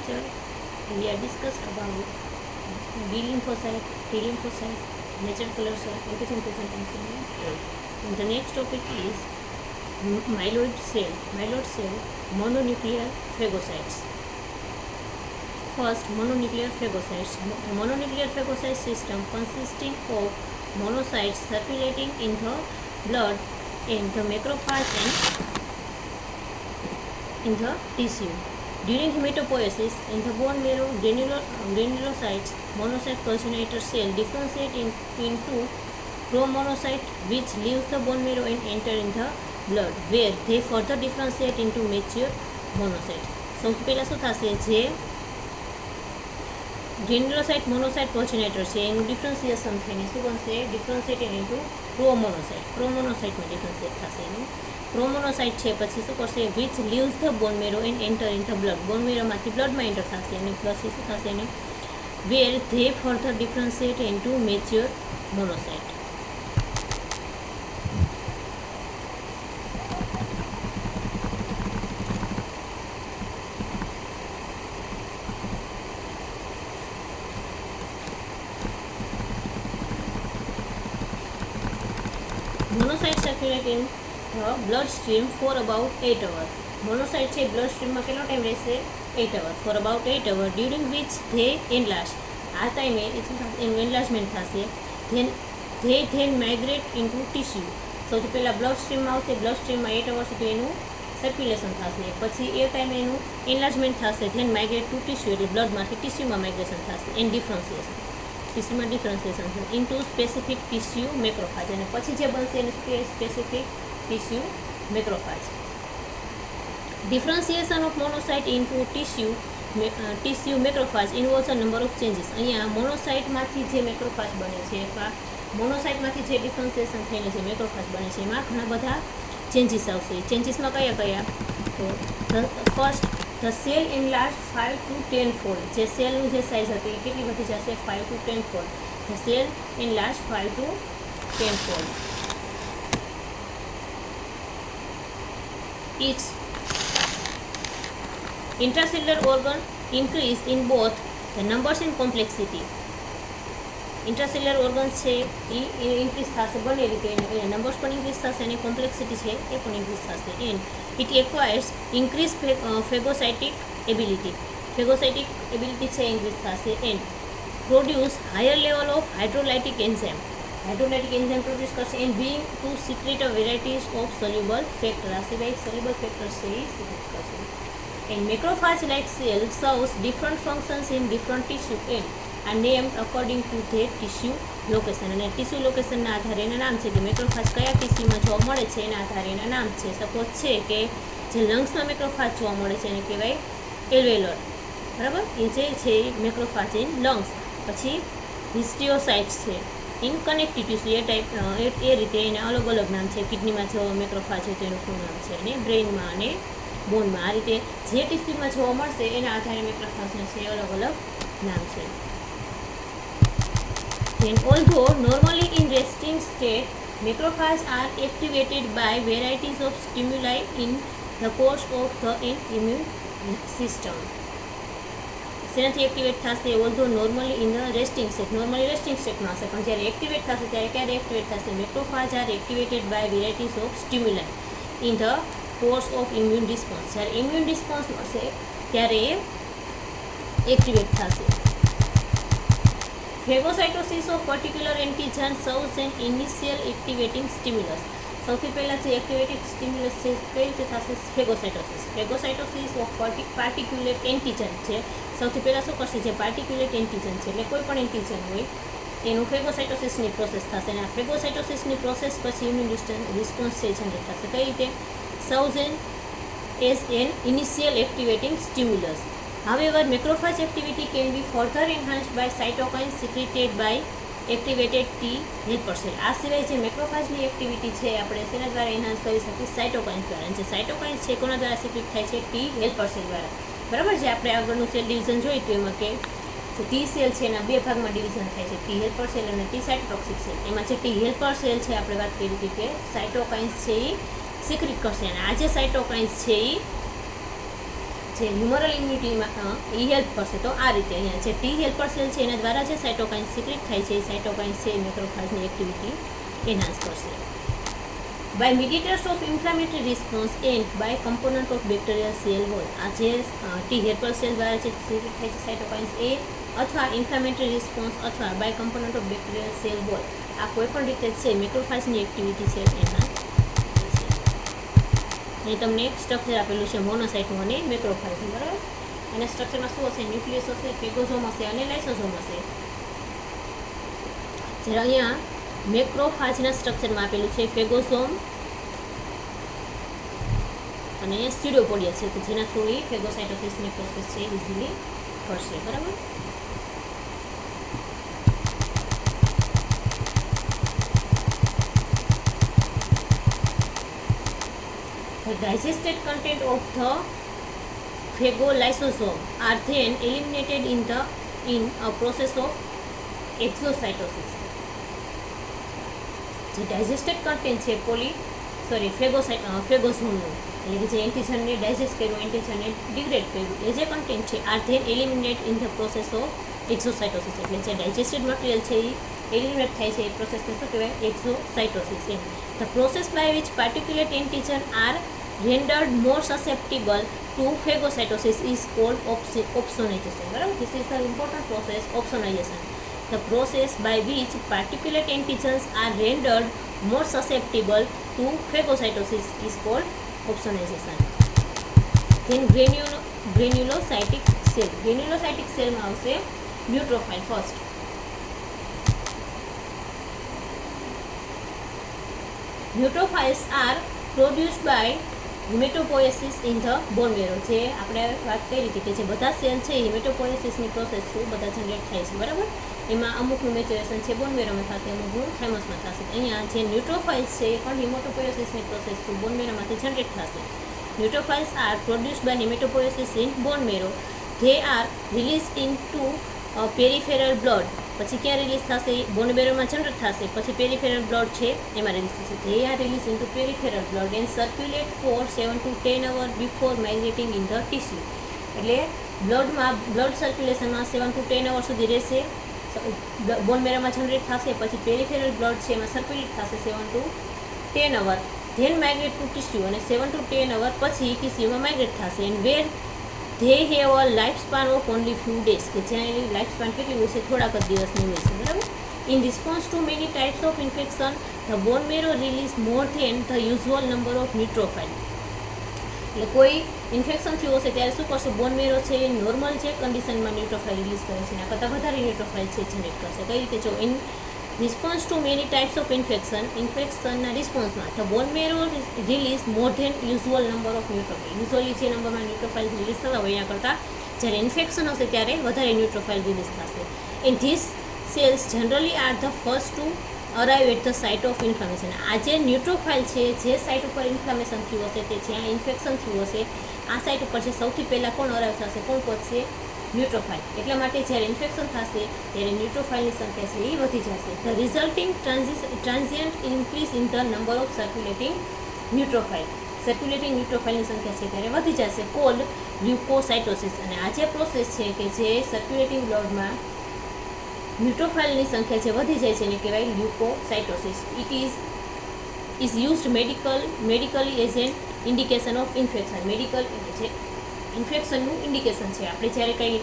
lecture we are discussed about B lymphocyte, T lymphocyte, natural killer cell, antigen presenting cell. And the next topic is myeloid cell, mononuclear phagocytes. First, mononuclear phagocytes. Mononuclear phagocyte system consisting of monocytes circulating in the blood and the macrophage and in the tissue. During hematopoiesis, in the bone marrow, granulocytes, monocyte progenitor cell differentiate into promonocyte, which leaves the bone marrow and enter in the blood, where they further differentiate into mature monocyte. સૌથી પહેલાં શું થશે, જે ગ્રેન્યુલોસાઇટ મોનોસાઇટ પ્રોજેનેટર છે એનું differentiation થઈને શું બનશે, ડિફરન્સિએટેડ ઇન્ટુ પ્રોમોનોસાઇટમાં ડિફરન્સિએટ થશે એનું પ્રોમોનોસાઇટ છે. પછી શું કરશે, which leaves the bone marrow and enter in the blood, bone મેરોમાંથી બ્લડમાં એન્ટર થશે અને પ્લસ શું થશે એને where they further differentiate into mature monocyte. Monocyte circulate in blood stream for about 8 hours. Monocyte છે blood stream માં કેટલો ટાઈમ રહેશે, 8 hours, for about 8 hours, during which they enlarge. આ ટાઈમે એનું એન્લાર્જમેન્ટ થશે. then migrate into tissue. સૌથી પહેલાં બ્લડ સ્ટ્રીમમાં આવશે, બ્લડ સ્ટ્રીમમાં 8 hours સુધી એનું સર્ક્યુલેશન થશે. પછી એ ટાઈમે એનું એન્લાર્જમેન્ટ થશે. then migrate to tissue, એટલે બ્લડમાંથી ટિશ્યુમાં માઇગ્રેશન થશે. એન્ડ ડિફરન્સિએશન, ટિશ્યુમાં ડિફરન્સિએશન થશે ઇન્ટુ સ્પેસિફિક ટિશ્યુ મેક્રોફાજ. અને પછી જે બનશે એને શું કહેવાય, specific tissue macrophage. Differentiation of monocyte into tissue macrophage involves a number of changes. અહીંયા મોનોસાઇટમાંથી જે મેક્રોફાજ બને છે, મોનોસાઇટમાંથી જે ડિફરન્સિએશન થઈને જે મેક્રોફાજ બને છે એમાં ઘણા બધા ચેન્જીસ આવશે. ચેન્જીસમાં કયા, તો first the cell enlarge 5 to 10 fold. જે સેલનું જે સાઇઝ હતી એ કેટલી વધી જશે, 5 to 10 fold. The cell enlarge 5 to 10 fold. Each intracellular organ increase in both the numbers and complexity. Intracellular organs છે એ ઇન્ક્રીઝ થશે બંને રીતે, એના નંબર્સ પણ ઇન્ક્રીઝ થશે અને કોમ્પ્લેક્સિટી છે એ પણ ઇન્ક્રીઝ થશે. And it acquires increase phagocytic ability છે ઇન્ક્રીઝ થશે. And produce higher level of hydrolytic enzyme produce કરશે. And being to secrete varieties of soluble factor, આ સિવાય સોલ્યુબલ ફેક્ટર છે એ સિક્રેટ કરશે. And macrophage like cell serves different functions in different tissue and are named according to their tissue location. અને tissue લોકેશનના આધારે એના નામ છે કે મેક્રોફાજ કયા ટિશ્યુમાં જોવા મળે છે એના આધારે એના નામ છે. સપોઝ છે કે જે લંગ્સમાં મેક્રોફાજ જોવા મળે છે એને કહેવાય એલ્વેલોર, બરાબર, એ જે છે મેક્રોફાજ ઇન લંગ્સ. પછી હિસ્ટિયોસાઇટ્સ છે ઇન કનેક્ટિવ ટિશ્યુ, એ ટાઈપ એ રીતે એના અલગ અલગ નામ છે. કિડનીમાં જો મેક્રોફાજ હોય તો એનું શું નામ છે, અને બ્રેઇનમાં અને બોનમાં, આ રીતે જે ટિશ્યુમાં જોવા મળશે એના આધારે મેક્રોફાજના છે અલગ અલગ નામ છે. Then although normally in resting state, macrophages are activated by varieties of stimuli in the course of the immune system. શેનાથી એક્ટિવેટ થશે, ઓલ્ધો નોર્મલી ઇન ધ રેસ્ટિંગ સ્ટેટમાં હશે, પણ જ્યારે એક્ટિવેટ થશે ત્યારે ક્યારે એક્ટિવેટ થશે, macrophage are activated by varieties of stimuli in the course of immune response. જ્યારે ઇમ્યુન રિસ્પોન્સ મળશે ત્યારે એ એક્ટિવેટ થશે. Phagocytosis of particular antigen serves an initial activating stimulus. સૌથી પહેલાં જે એક્ટિવેટિંગ સ્ટિમ્યુલસ છે કઈ રીતે થશે, ફેગોસાઇટોસિસ ઓફ પાર્ટિક્યુલેટ એન્ટીજન છે. સૌથી પહેલાં શું કરશે, જે પાર્ટિક્યુલેટ એન્ટીજન છે એટલે કોઈ પણ એન્ટીજન હોય એનું ફેગોસાઇટોસિસની પ્રોસેસ થશે. અને આ ફેગોસાઇટોસિસની પ્રોસેસ પછી ઇમ્યુન રિસ્પોન્સ છે જનરેટ થશે. કઈ રીતે, serves as an initial activating stimulus. However, macrophage activity can be further enhanced by cytokines secreted by activated T helper cell. આ સિવાય જે મેક્રોફાજની એક્ટિવિટી છે આપણે શેના દ્વારા એન્હાન્સ કરી શકીએ, સાઇટોકાઇન્સ દ્વારા. જે સાઇટોકાઇન્સ છે કોના દ્વારા સિક્રેટ થાય છે, ટી હેલ્પર સેલ દ્વારા, બરાબર. જે આપણે આગળનું સેલ ડિવિઝન જોયું હતું એમાં કે જે ટી સેલ છે એના બે ભાગમાં ડિવિઝન થાય છે, ટી હેલ્પર સેલ અને ટી સાઇટોટોક્સિક સેલ. એમાં જે ટી હેલ્પર સેલ છે આપણે વાત કરી હતી કે સાઇટોકાઇન્સ છે એ સિક્રેટ કરશે, અને આ જે સાઇટોકાઇન્સ છે એ જે હ્યુમરલ ઇમ્યુનિટીમાં એ હેલ્પ કરશે. તો આ રીતે અહીંયા જે ટી હેલ્પર સેલ છે એના દ્વારા જે સાઇટોકાઇન્સ સિક્રેટ થાય છે એ સાઇટોકાઇન્સ છે મેક્રોફાજની એક્ટિવિટી એનહાન્સ કરશે. By mediators of inflammatory response and by component of bacterial cell wall. આ જે ટી હેલ્પર સેલ દ્વારા જે સિક્રેટ થાય છે સાઇટોકાઇન્સ એ અથવા ઇન્ફ્લામેટરી રિસ્પોન્સ અથવા by component of bacterial cell wall, આ કોઈ પણ રીતે છે મેક્રોફાજની એક્ટિવિટી છે એના. અહીં તમને સ્ટ્રક્ચર આપેલું છે મોનોસાઇટનું અને મેક્રોફાજનું, બરાબર. અને સ્ટ્રક્ચરમાં શું હશે? ન્યુક્લિયસ હશે, ફેગોઝોમ હશે અને લાઇસોઝોમ હશે. જ્યારે અહીંયા મેક્રોફાજના સ્ટ્રક્ચરમાં આપેલું છે ફેગોઝોમ અને સ્યુડોપોડિયા છે કે જેના થ્રુ એ ફેગોસાઇટોસિસની પ્રોસેસ છે ઇઝીલી કરશે, બરાબર. The digested content of the phagolysosome are then eliminated in a process of exocytosis. જે ડાયજેસ્ટેડ કન્ટેન્ટ છે ફેગોઝોમનું, એટલે કે જે એન્ટીજનને ડાયજેસ્ટ કર્યું, એન્ટીજનને ડિગ્રેડ કર્યું, એ જે કન્ટેન્ટ છે are then eliminate in the process of exocytosis. એટલે જે ડાયજેસ્ટેડ મટીરિયલ છે એ એલિમિનેટ થાય છે એ પ્રોસેસને શું કહેવાય? Exocytosis. The process by which particulate antigen are rendered more susceptible to phagocytosis is called opsonization. બરાબર, this is the important process, opsonization. The process by which particulate antigens are rendered more susceptible to phagocytosis is called opsonization. Then granulocytic cell. Granulocytic cell માં આવશે neutrophil first. Neutrophils are produced by hematopoiesis in the bone marrow. જે આપણે વાત કરી હતી કે જે બધા સેલ છે એ હિમેટોપોએસિસની પ્રોસેસ થ્રુ બધા જનરેટ થાય છે, બરાબર. એમાં અમુકનું મેચ્યુરેશન છે બોન મેરોમાં થશે, અમુકનું થાઇમસમાં થશે. અહીંયા જે ન્યુટ્રોફાઇલ્સ છે એ પણ હિમેટોપોએસિસની પ્રોસેસ થ્રુ બોન મેરોમાંથી જનરેટ થશે. Neutrophils are produced by hematopoiesis in bone marrow. They are release into peripheral blood. પછી ક્યાં રિલીઝ થશે? બોન મેરોમાં જનરેટ થશે, પછી પેરિફેરલ બ્લડ છે એમાં રિલીઝ થશે. They are release into peripheral blood and circulate for 7 to 10 hours before migrating in the tissue. એટલે blood સર્ક્યુલેશનમાં 7 to 10 hours સુધી રહેશે. બોન મેરોમાં જનરેટ થશે, પછી પેરિફેરલ બ્લડ છે એમાં સર્ક્યુલેટ થશે 7 to 10 hours. Then migrate to tissue અને 7 to 10 hours પછી ટીસ્યુમાં માઇગ્રેટ થશે. And where they have a life span of only few days, કે જ્યાં એની લાઈફ સ્પાન કેટલી હોય છે? થોડાક જ દિવસની હોય છે, બરાબર. In response to many types of infection the bone marrow release more than the usual number of neutrophil. એટલે કોઈ ઇન્ફેક્શન થયું હશે ત્યારે શું કરશે? બોન મેરો છે એ નોર્મલ છે કન્ડિશનમાં ન્યુટ્રોફાઇલ રિલીઝ કરે છે, એના કરતાં વધારે ન્યુટ્રોફાઇલ છે જનરેટ કરશે. કઈ રીતે? જો in response to many types of ઇન્ફેક્શનના રિસ્પોન્સમાં the bone marrow release more than usual number of neutrophil. Usually જે નંબરમાં ન્યુટ્રોફાઇલ રિલીઝ થતા હોય એના કરતાં જ્યારે ઇન્ફેક્શન હશે ત્યારે વધારે ન્યુટ્રોફાઇલ રિલીઝ થશે. And this cells generally are the first to arrive at the site of inflammation. આ જે ન્યુટ્રોફાઇલ છે જે સાઇટ ઉપર ઇન્ફ્લામેશન થયું હશે, તે જ્યાં ઇન્ફેક્શન થયું હશે આ સાઇટ ઉપર છે સૌથી પહેલાં કોણ અરાઇવ થશે? કોણ પહોંચશે? ન્યુટ્રોફાઇલ. એટલા માટે જ્યારે ઇન્ફેક્શન થશે ત્યારે ન્યુટ્રોફાઇલની સંખ્યા છે એ વધી જશે. The resulting transient increase in the number of circulating neutrophil. Circulating ન્યુટ્રોફાઇલની સંખ્યા છે ત્યારે વધી જશે, કોલ્ડ લ્યુકોસાઇટોસિસ. અને આ જે પ્રોસેસ છે કે જે સર્ક્યુલેટિંગ બ્લડમાં ન્યુટ્રોફાઇલની સંખ્યા જે વધી જાય છે એને કહેવાય leukocytosis. It is used medically as an indication of infection. Medical એટલે જે ઇન્ફેક્શનનું ઇન્ડિકેશન છે. આપણે જ્યારે કંઈ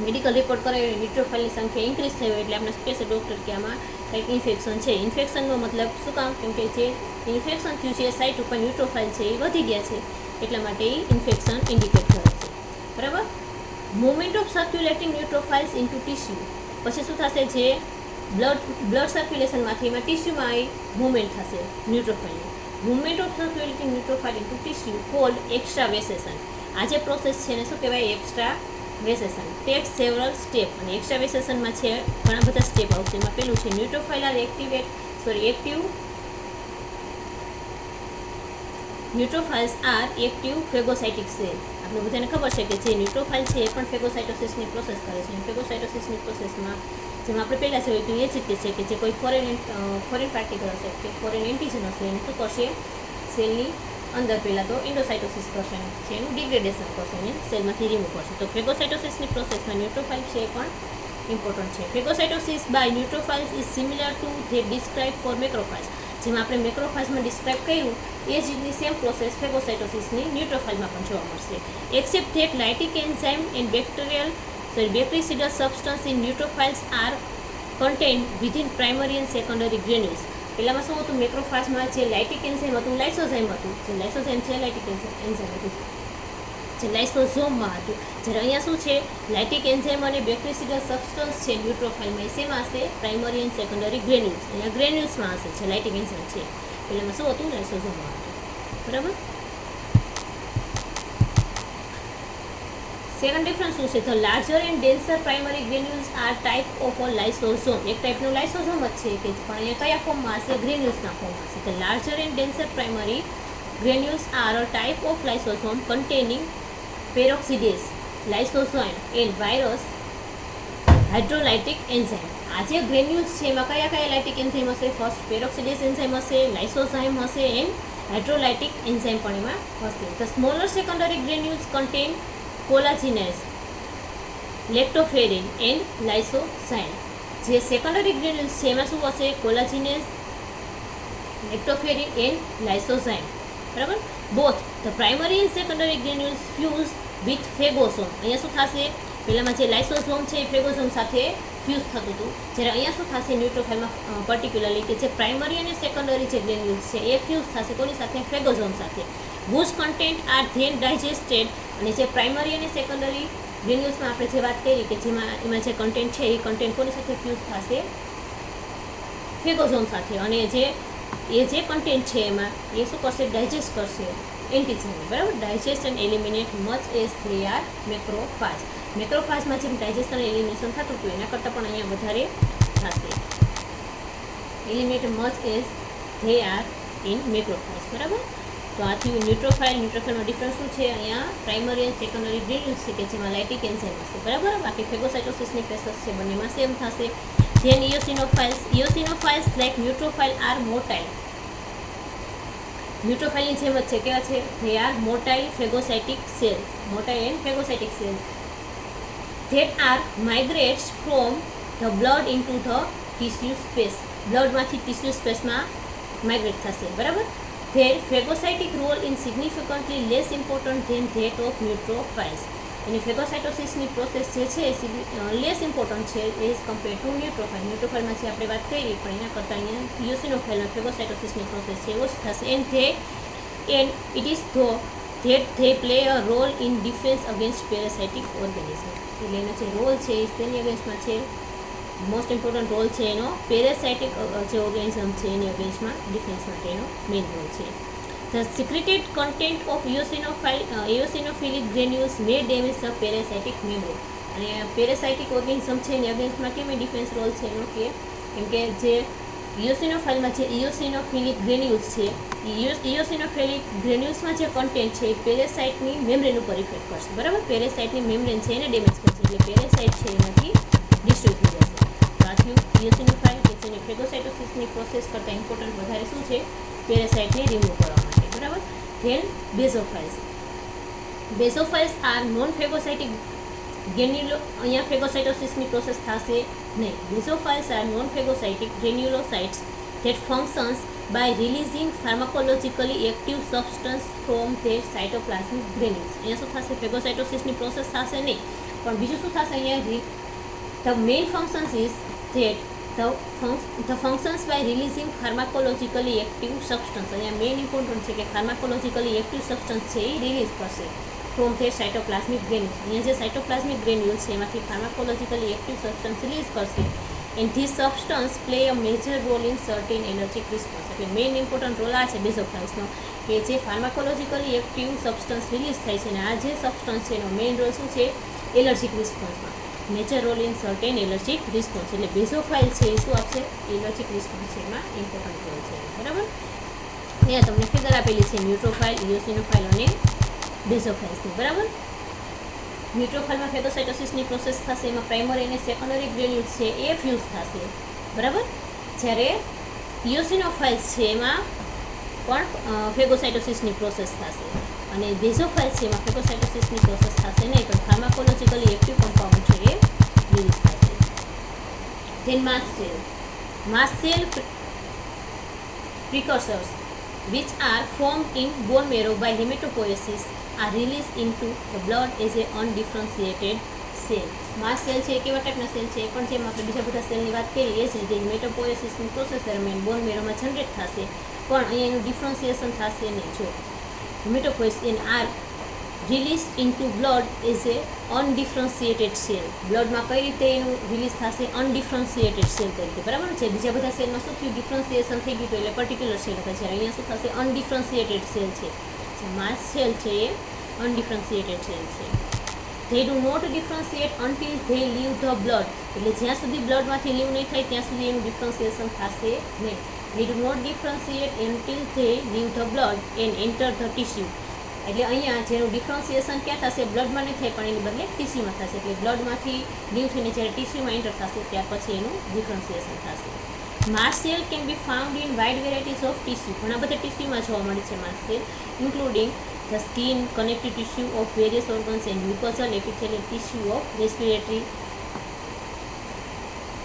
મેડિકલ રિપોર્ટ કરાવીએ ન્યુટ્રોફાઇલની સંખ્યા ઇન્ક્રીઝ થઈ હોય એટલે આપણે કહેશે ડૉક્ટર કે આમાં કંઈક ઇન્ફેક્શન છે. ઇન્ફેક્શનનો મતલબ શું કામ? કેમ કે જે ઇન્ફેક્શન થયું છે એ સાઇટ ઉપર ન્યુટ્રોફાઇલ છે એ વધી ગયા છે, એટલા માટે એ ઇન્ફેક્શન ઇન્ડિકેટ કરે છે, બરાબર. Movement of circulating neutrophils into tissue. પછી શું થશે? જે બ્લડ સર્ક્યુલેશનમાંથી એમાં ટીસ્યુમાં એ મુવમેન્ટ થશે ન્યુટ્રોફાઇલની. Movement of circulating neutrophil into tissue called extravasation. આ જે પ્રોસેસ છે એને શું કહેવાય? એક્સ્ટ્રાવેસેશન. Takes several step. અને એક્સ્ટ્રાવેસેશનમાં છે ઘણા બધા સ્ટેપ આવશે. એમાં પેલું છે neutrophil are active neutrophils are active phagocytic cell. આપણે બધાને ખબર છે કે જે ન્યુટ્રોફાઇલ છે એ પણ ફેગોસાઇટોસિસની પ્રોસેસ કરે છે. ફેગોસાઇટોસિસની પ્રોસેસમાં જેમ આપણે પહેલાં જોયું હતું એ જ રીતે છે કે જે કોઈ ફોરેન પાર્ટિકલ હશે કે ફોરેન એન્ટીજન હશે એને શું કરશે? સેલની અંદર પહેલાં તો એન્ડોસાઇટોસિસ કરશે છે એનું ડિગ્રેડેશન કરશે અને સેલમાંથી રિમૂવ કરશે. તો ફેગોસાઇટોસિસની પ્રોસેસમાં ન્યુટ્રોફાઇલ છે એ પણ ઇમ્પોર્ટન્ટ છે. Phagocytosis by neutrophils is similar to that describe for macrophiles. જેમાં આપણે મેક્રોફાઇલ્સમાં ડિસ્ક્રાઇબ કર્યું એ જ રીતની સેમ પ્રોસેસ ફેગોસાઇટોસિસની ન્યુટ્રોફાઇલમાં પણ જોવા મળશે. Except that lytic enzyme and bactericidal substance in neutrophils are contained within primary and secondary granules. પહેલાંમાં શું હતું, મેક્રોફાઇલ્સમાં જે લાઇટિક એન્ઝાઇમ હતું, લાઇસોઝાઇમ હતું. જે લાઇસોઝાઇમ છે લાઇટિક એન્ઝાઇમ હતું જે લાઇસોઝોમમાં હતું. જ્યારે અહીંયા શું છે, લાઇટિક એન્ઝાઇમ અને બેક્ટેરિસિડલ સબસ્ટન્સ છે ન્યુટ્રોફાઇલમાં, એ શેમાં હશે, પ્રાઇમરી એન્ડ સેકન્ડરી ગ્રેન્યુલ્સ. અહીંયા ગ્રેન્યુલ્સમાં હશે જે લાઇટિક એન્ઝાઇમ છે. પહેલાંમાં શું હતું, લાઇસોઝોમમાં હતું. બરાબર. સેકન્ડ ડિફરન્સ શું છે, તો larger and denser primary granules are type of a lysosome. એક ટાઈપનું લાઇસોઝોમ જ છે કે પણ અહીંયા કયા ફોર્મમાં હશે, ગ્રેન્યુલ્સના ફોર્મમાં હશે. તો larger and denser primary granules are a type of lysosome containing peroxidase, lysozyme and virus hydrolytic enzyme. આ જે ગ્રેન્યુલ્સ છે એમાં કયા કયા લાઇટિક એન્ઝાઇમ હશે, ફર્સ્ટ પેરોક્સિડેઝ એન્ઝાઇમ હશે, લાઇસોઝાઇમ હશે એન્ડ હાઇડ્રોલાઇટિક એન્ઝાઇમ પણ એમાં હશે. The smaller secondary granules contain collagenase, lactoferrin and lysozyme. જે સેકન્ડરી ગ્રેન્યુલ્સ છે એમાં શું હશે, કોલાજિનેસ, લેક્ટોફેરિન એન્ડ લાઇસોઝાઇમ. બરાબર. Both the primary and secondary granules fuse with phagosome. અહીંયા શું થશે, પહેલાંમાં જે લાઇસોઝોમ છે એ ફેગોસોમ સાથે ફ્યુઝ થતું હતું. જ્યારે અહીંયા શું થશે, ન્યુટ્રોફાઇલમાં પર્ટિક્યુલરલી કે જે પ્રાઇમરી અને સેકન્ડરી જે ગ્રેન્યુલ્સ છે એ ફ્યુઝ થશે કોની સાથે, ફેગોસોમ સાથે. whose content are then digested. અને જે પ્રાઇમરી અને સેકન્ડરી ગ્રેન્યુલ્સમાં આપણે જે વાત કરી કે જેમાં એમાં જે કન્ટેન્ટ છે એ કન્ટેન્ટ કોની સાથે ફ્યુઝ થશે, ફેગોસોમ સાથે. અને જે કન્ટેન્ટ છે એમાં એ શું કરશે, ડાયજેસ્ટ કરશે એન્ટીજન. બરાબર. Digest and eliminate much as they are macrophage. મેક્રોફાજમાં જેમ ડાયજેસ્ટ અને એલિમિનેશન થતું હતું એના કરતાં પણ અહીંયા વધારે થશે. Eliminate much as they are in macrophage. બરાબર. તો આ થયું ન્યુટ્રોફાઇલમાં ડિફરન્સ શું છે, અહીંયા પ્રાઇમરી એન્ડ સેકન્ડરી ગ્રેન્યુલ્સ છે કે જેમાં લાઇટિક એન્ઝાઇમ હશે. બરાબર. બાકી ફેગોસાઇટોસિસની પ્રોસેસ છે બંનેમાં સેમ થશે. Then eosinophils like neutrophil are motile. ન્યુટ્રોફાઇલની જેમ જ છે, કેવા છે, they are motile phagocytic cell, motile and phagocytic cell that are migrates from the blood into the tissue space. બ્લડમાંથી ટિશ્યુ સ્પેસમાં માઇગ્રેટ થશે. બરાબર. Their phagocytic role is significantly less important than that of neutrophils. એની ફેગોસાઇટોસિસની process જે છે less important છે as compare to neutrophil. ન્યુટ્રોફાઇલમાં જે આપણે વાત કરી પણ એના કરતાં અહીંયા ઇયોસિનોફાઇલમાં ફેગોસાઇટોસિસની પ્રોસેસ છે એવો જ થશે. And it is that they play a role in defence against parasitic organism. એટલે એનો જે રોલ છે એ તેની અગેન્સ્ટમાં છે, મોસ્ટ ઇમ્પોર્ટન્ટ રોલ છે એનો પેરાસાઇટિક જે ઓર્ગેનિઝમ છે એની અગેન્સ્ટમાં ડિફેન્સ માટેનો મેઇન રોલ છે. The secreted content of eosinophilic granules may damage the parasitic membrane. અને પેરાસાઇટિક ઓર્ગેનિઝમ છે એની અગેન્સ્ટમાં કેમ ડિફેન્સ રોલ છે એનો કે કેમ કે જે ઇયોસિનોફાઇલમાં જે ઇયોસિનોફિલિક ગ્રેન્યુલ્સ છે ઇયોસિનોફિલિક ગ્રેન્યુલ્સમાં જે કન્ટેન્ટ છે એ પેરાસાઇટની મેમ્બ્રેન ઉપર ઇફેક્ટ કરશે. બરાબર. પેરાસાઇટની મેમ્બ્રેન છે એને ડેમેજ કરશે એટલે પેરાસાઇટ છે એમાંથી ડિસ્ટ્રોય થઈ જશે. તો આ થયું ઇયોસિનોફાઇલ કે જેની ફેગોસાઇટોસિસની પ્રોસેસ કરતાં ઇમ્પોર્ટન્ટ વધારે શું છે, પેરાસાઇટને રિમૂવ કરવા માટે. બરાબર. Then basophils are non phagocytic granulo. અહીંયા ફેગોસાઇટોસિસની પ્રોસેસ થશે નહીં. Basophils are non phagocytic granulocytes that functions by releasing pharmacologically active substance from their cytoplasmic granules. અહીંયા શું થશે, ફેગોસાઇટોસિસની પ્રોસેસ થશે નહીં પણ બીજું શું થશે, અહીંયા the main functions is that the functions by releasing pharmacologically active substance. અહીંયા મેઇન ઇમ્પોર્ટન્ટ છે કે ફાર્માકોલોજીકલી એક્ટિવ સબસ્ટન્સ છે એ રિલીઝ કરશે ફ્રોમ ધેર સાઇટોપ્લાઝમિક ગ્રેન્યુલ્સ. અહીંયા જે સાઇટોપ્લાઝમિક ગ્રેન્યુલ્સ છે એમાંથી ફાર્માકોલોજીકલી એક્ટિવ સબસ્ટન્સ રિલીઝ કરશે. And this substance play a major role in certain allergic response. એટલે મેઇન ઇમ્પોર્ટન્ટ રોલ આ છે બેઝોફાઇલ્સનો કે જે ફાર્માકોલોજીકલી એક્ટિવ સબસ્ટન્સ રિલીઝ થાય છે અને આ જે સબસ્ટન્સ છે એનો મેઇન રોલ શું છે, એલર્જીક રિસ્પોન્સમાં. Major role in certain allergic response. એટલે બેઝોફાઇલ છે એ શું આપશે, એલર્જીક રિસ્પોન્સ છે એમાં ઇમ્પોર્ટન્ટ રોલ છે. બરાબર. અહીંયા તમને ફિગર આપેલી છે ન્યુટ્રોફાઇલ, ઇયોસિનોફાઇલ અને બેઝોફાઇલ્સની. બરાબર. ન્યુટ્રોફાઇલમાં ફેગોસાઇટોસિસની પ્રોસેસ થશે, એમાં પ્રાઇમરી અને સેકન્ડરી ગ્રેન્યુલ્સ છે એ ફ્યુઝ થશે. બરાબર. જ્યારે ઇયોસિનોફાઇલ્સ છે એમાં પણ ફેગોસાઇટોસિસની પ્રોસેસ થશે. અને બેઝોફાઇલ્સ છે એમાં ફેગોસાઇટોસિસની પ્રોસેસ થશે નહીં, પણ ફાર્માકોલોજીકલી એક્ટિવ કમ્પાઉન્ડ છે એ રિલીઝ થશે. Then mast cell precursors which are formed in bone marrow by hematopoiesis are released into the blood as a undifferentiated cell. Mass cell છે કેવા ટાઈપના સેલ છે, પણ જેમ આપણે બીજા બધા સેલની વાત કરીએ એ જ રીતે હેમેટોપોએસિસની પ્રોસેસ દરમિયાન બોન મેરોમાં જનરેટ થશે, પણ અહીંયા એનું ડિફરન્સિએશન થશે નહીં. જો hematopoiesis are release into blood as a undifferentiated cell. બ્લડમાં કઈ રીતે એનું રિલીઝ થશે? અનડિફરન્શિએટેડ સેલ તરીકે, બરાબર છે. બીજા બધા સેલમાં શું થયું? ડિફરન્શિએશન થઈ ગયું એટલે પર્ટિક્યુલર સેલ હતા, જ્યારે અહીંયા શું થશે? અનડિફરન્શિએટેડ સેલ છે. માસ સેલ છે એ અનડિફરન્શિએટેડ સેલ છે. They do not differentiate until they leave the blood. એટલે જ્યાં સુધી બ્લડમાંથી લીવ નહીં થાય ત્યાં સુધી એનું ડિફરન્શિએશન થશે નહીં. They do not differentiate until they leave the blood and enter the tissue. એટલે અહીંયા જેનું ડિફરન્સિએશન ક્યાં થશે? બ્લડમાં નહીં થાય, પણ એની બદલે ટિશ્યુમાં થશે. એટલે બ્લડમાંથી લીવ થઈને જ્યારે ટિશ્યુમાં એન્ટર થશે ત્યાર પછી એનું ડિફરન્સિએશન થશે. Mast cell can be found in wide varieties of tissue. ઘણા બધા ટિશ્યુમાં જોવા મળે છે mast cell, including the skin, connective tissue of various organs and mucosal epithelial tissue of respiratory,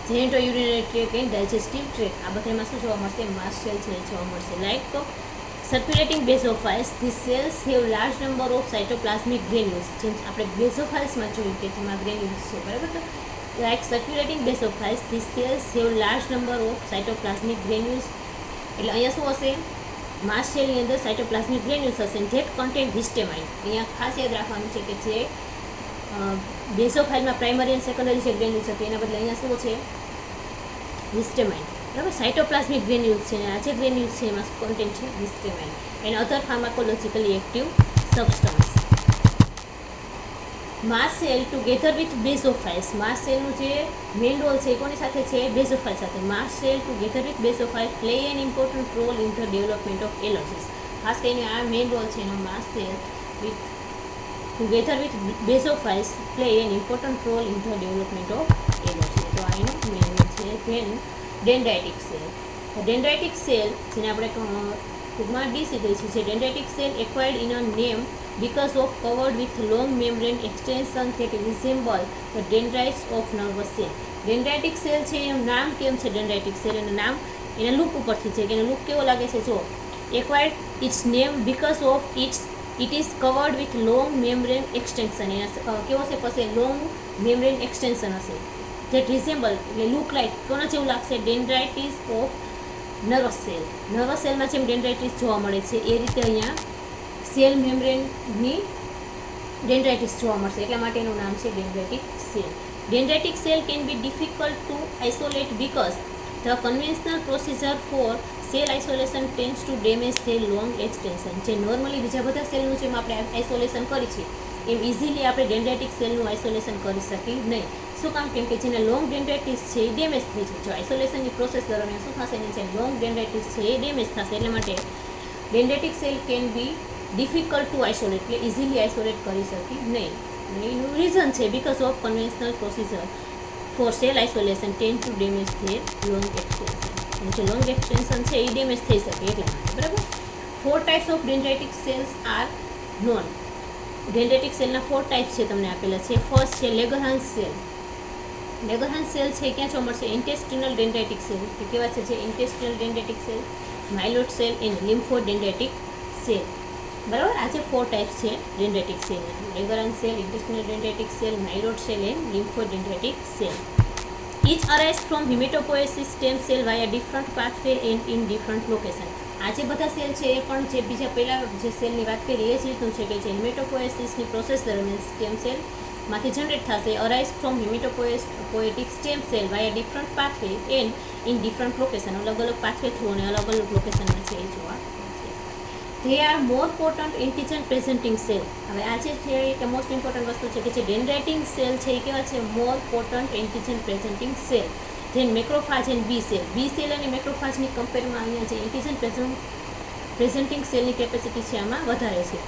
genitourinary tract and digestive tract. આ બધામાં શું જોવા મળશે? માસ સેલ છે જોવા મળશે. લાઈક તો circulating basophiles, these cells have large number of cytoplasmic granules. જેમ આપણે બેઝોફાઇલ્સમાં જોયું કે જેમાં ગ્રેન્યુલ્સ છે, બરાબર. તો like circulating basophils, these cells have large number of cytoplasmic granules. એટલે અહીંયા શું હશે? માસ સેલની અંદર સાયટોપ્લાઝમિક ગ્રેન્યુલ્સ હશે, ધેટ કન્ટેન હિસ્ટેમાઇન. અહીંયા ખાસ યાદ રાખવાનું છે કે જે બેઝોફાઇલમાં પ્રાઇમરી અને સેકન્ડરી જે ગ્રેન્યુલ્સ હતી એના બદલે અહીંયા શું છે? હિસ્ટેમાઇન, બરાબર. સાયટોપ્લાઝમિક ગ્રેન્યુલ્સ છે અને આ જે ગ્રેન્યુલ્સ છે એમાં કોન્ટેન્ટ છે histamine and other pharmacologically active substance. Mast cell together with basophils. Mast સેલનું જે મેઇન રોલ છે એ કોની સાથે છે? બેઝોફાઇલ સાથે. Mast cell together with basophil play an important role in the development of allergies. ખાસ કરીને આ મેઇન રોલ છે એનો. Mast cell with together with basophils play an important role in the development of allergy. તો આ એનું main role છે. Then dendritic cell. Dendritic cell જેને આપણે ટૂંકમાં ડીસી કહી છે, જે dendritic cell acquired in a name because of covered with long membrane extension that resemble the dendrites of nervous cell. Dendritic cell છે એનું નામ કેમ છે? ડેન્ડ્રાઇટિક સેલ એનું નામ એના લુક ઉપરથી છે કે એનો લુક કેવો લાગે છે? જો acquired its name because of it is covered with long membrane extension. એના કેવો છે? પછી લોંગ મેમ્બ્રેન એક્સટેન્શન હશે. that resemble એટલે લુક લાઇક કોના જેવું લાગશે? ડેન્ડ્રાઇટિસ ઓફ નર્વસ સેલ. નર્વસ સેલમાં જેમ ડેન્ડ્રાઇટિસ જોવા મળે છે એ રીતે અહીંયા સેલ મેમ્બ્રેનની ડેન્ડ્રાઇટિસ જોવા મળશે, એટલા માટે એનું નામ છે dendritic cell. Dendritic cell can be difficult to isolate because the conventional procedure for cell isolation tends to damage cell long extension. જે નોર્મલી બીજા બધા સેલનું જેમ આપણે આઇસોલેશન કરી છીએ એમ ઇઝીલી આપણે ડેન્ડ્રાઇટિક સેલનું આઇસોલેશન કરી શકીએ નહીં. શું કામ? કેમ કે જેને લોંગ ડેન્ડ્રાઇટિસ છે એ ડેમેજ થઈ જાય. જો આઇસોલેશનની પ્રોસેસ દરમિયાન શું થશે? એની જે લોંગ ડેન્ડ્રાઇટિસ છે એ ડેમેજ થશે. એટલા માટે dendritic cell can be difficult to isolate, એટલે ઇઝીલી આઇસોલેટ કરી શકી નહીં. એનું રીઝન છે because of conventional procedure for cell isolation tend to damage their long extension. અને જે લોંગ એક્સટેન્શન છે એ ડેમેજ થઈ શકે એટલા માટે, બરાબર. 4 types of dendritic cells are known. Dendritic સેલના 4 ટાઈપ્સ છે તમને આપેલા છે. ફર્સ્ટ છે લેગરહાન્સ સેલ. લેગરહાન્સ સેલ છે ક્યાં જોવા મળશે? ઇન્ટેસ્ટિનલ ડેન્ડ્રાઇટિક સેલ. એ કેવા છે? જે intestinal dendritic cell, myeloid cell and lympho dendritic cell, બરાબર. આ જે 4 ટાઈપ્સ છે ડેન્ડ્રાઇટિક સેલના: Langerhans cell, intestinal dendritic cell, myeloid cell and lympho dendritic cell. Each arise from hematopoiesis stem cell via different pathway and in different location. આ જે બધા cell છે એ પણ જે બીજા પહેલાં જે સેલની વાત કરી એ જ રીતનું છે કે જે હેમેટોપોએસિસની પ્રોસેસ દરમિયાન સ્ટેમ સેલમાંથી જનરેટ થશે. Arise from hematopoietic stem cell via different pathway and in different location. અલગ અલગ પાથવે થ્રુ અને અલગ અલગ લોકેશનમાં છે એ જોવા મળશે. They are more potent antigen presenting cell. હવે આ જે છે કે મોસ્ટ ઇમ્પોર્ટન્ટ વસ્તુ છે કે જે ડેન્ડ્રાઇટિક સેલ છે એ કેવા છે? More potent antigen presenting cell. Then macrophage and B cell. B cell અને મેક્રોફાજની કમ્પેરમાં અહીંયા જે એન્ટીજન પ્રેઝન્ટિંગ સેલની કેપેસિટી છે આમાં વધારે છે.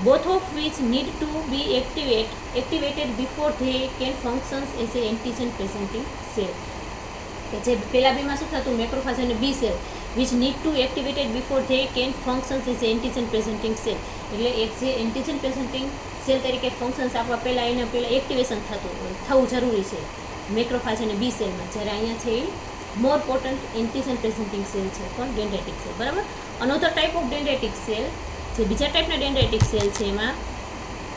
Both of which need to be activated before they can functions as a antigen presenting cell. કે જે પહેલાં બીમાં શું થતું? મેક્રોફાજ અને B cell which need to activated before they can functions as antigen presenting cell. એટલે એક જે એન્ટીજન પ્રેઝન્ટિંગ સેલ તરીકે ફંક્શન્સ આપવા પહેલાં એના પહેલાં એક્ટિવેશન થવું જરૂરી છે મેક્રોફાજ અને બી સેલમાં, જ્યારે અહીંયા છે એ more potent antigen presenting cell છે પણ ડેન્ડ્રાઇટિક સેલ, બરાબર. Another type of dendritic cell, જે બીજા ટાઈપના ડેન્ડ્રાઇટિક સેલ છે એમાં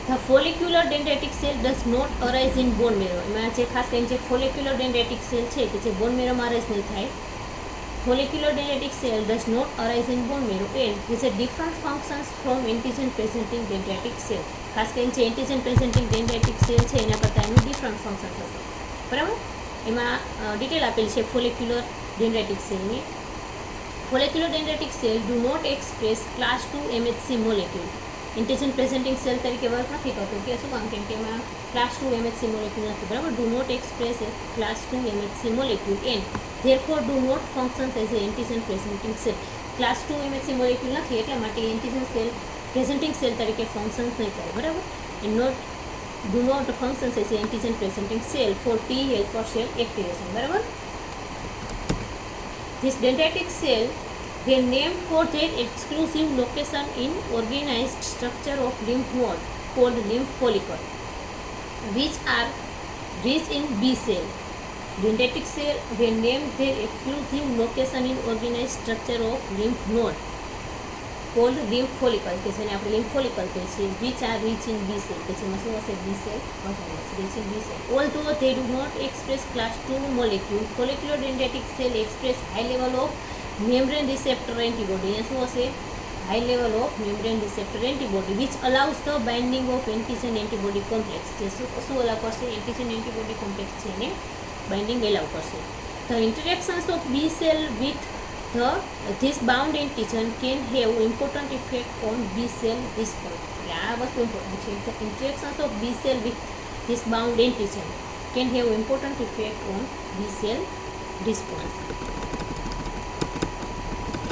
the follicular dendritic cell does not arise in bone marrow. એમાં જે ખાસ કરીને જે ફોલિક્યુલર ડેન્ડ્રાઇટિક સેલ છે કે જે બોન મેરોમાં અરાઇઝ નહીં થાય. Follicular dendritic cell does not arise in bone marrow and has a different functions from antigen presenting dendritic cell. ખાસ કરીને જે એન્ટીજન પ્રેઝન્ટિંગ ડેન્ડ્રાઇટિક સેલ છે એના કરતાં એનું ડિફરન્ટ ફંક્શન થશે, બરાબર. એમાં ડિટેલ આપેલી છે ફોલિક્યુલર ડેન્ડ્રાઇટિક સેલની. Follicular dendritic cell do not express class 2 MHC molecule. Antigen presenting cell તરીકે વર્ક નથી કરતું, કે શું કામ? કેમ કે એમાં ક્લાસ 2 MHC મોલેક્યુલ નથી, બરાબર. Do not express a class 2 MHC molecule and therefore do not functions as a antigen presenting cell. Class 2 MHC molecule નથી એટલા માટે એન્ટીજન સેલ પ્રેઝન્ટિંગ સેલ તરીકે ફંક્શન્સ નહીં કરે, બરાબર. And do not functions as a antigen presenting cell for T helper cell activation, બરાબર. This dendritic cell were named for their exclusive location in organized structure of lymph node called lymph follicle, which are rich in B cell. Dendritic cell were named their exclusive location in organized structure of lymph node called lymph follicle, કે જેને આપણે lymph follicle કહીએ છીએ, which are rich in B cell, કે જેમાં શું હશે? B cell વધારે હશે, rich in B cell. Although they do not express class 2 molecule, follicular dendritic cell express high level of membrane receptor antibody. અહીંયા શું હશે? high level of membrane receptor antibody which allows the binding of antigen antibody complex. જે શું allow કરશે? antigen antibody complex છે એને binding allow કરશે. The interactions of B cell with this bound antigen can have important effect on B cell response. એટલે આ વસ્તુ important છે. The interactions of B cell with this bound antigen can have important effect on B cell response.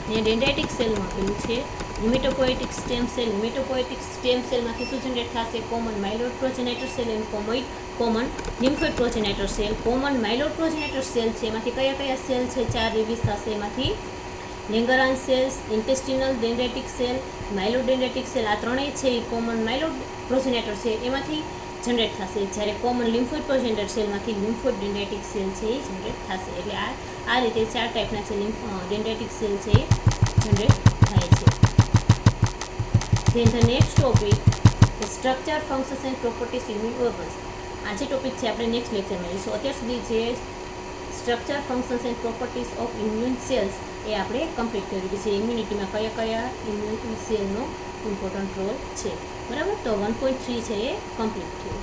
અહીંયા ડેન્ડ્રાઇટિક સેલમાં પેલું છે hematopoietic stem cell. Hematopoietic stem સેલમાંથી શું જનરેટ થશે? Common myeloid progenitor cell and common lymphoid progenitor cell. Common myeloid progenitor cell છે એમાંથી કયા કયા સેલ છે? 4 રિલીઝ થશે. એમાંથી લેંગરાન સેલ્સ, ઇન્ટેસ્ટિનલ ડેન્ડ્રાઇટિક સેલ, માઇલોઇડ ડેન્ડ્રાઇટિક સેલ, આ ત્રણેય છે એ કોમન માઇલોઇડ પ્રોજેનેટર છે એમાંથી જનરેટ થશે. જ્યારે કોમન લિમ્ફોઇડ પ્રોજેનેટર સેલમાંથી લિમ્ફોઇડ ડેન્ડ્રાઇટિક સેલ છે એ જનરેટ થશે. એટલે આ રીતે 4 ટાઈપના છે ડેન્ડ્રાઇટિક સેલ છે એ જનરેટ થાય છે. Then the next topic, the structure, functions and properties immune organs. આ જે ટોપિક છે આપણે નેક્સ્ટ લેક્ચરમાં લઈશું. અત્યાર સુધી જે structure, functions and properties of immune cells એ આપણે કમ્પ્લીટ કર્યું કે જે ઇમ્યુનિટીમાં કયા કયા ઇમ્યુન સેલનો ઇમ્પોર્ટન્ટ રોલ છે, બરાબર. તો 1.3 છે એ કમ્પ્લીટ થયું.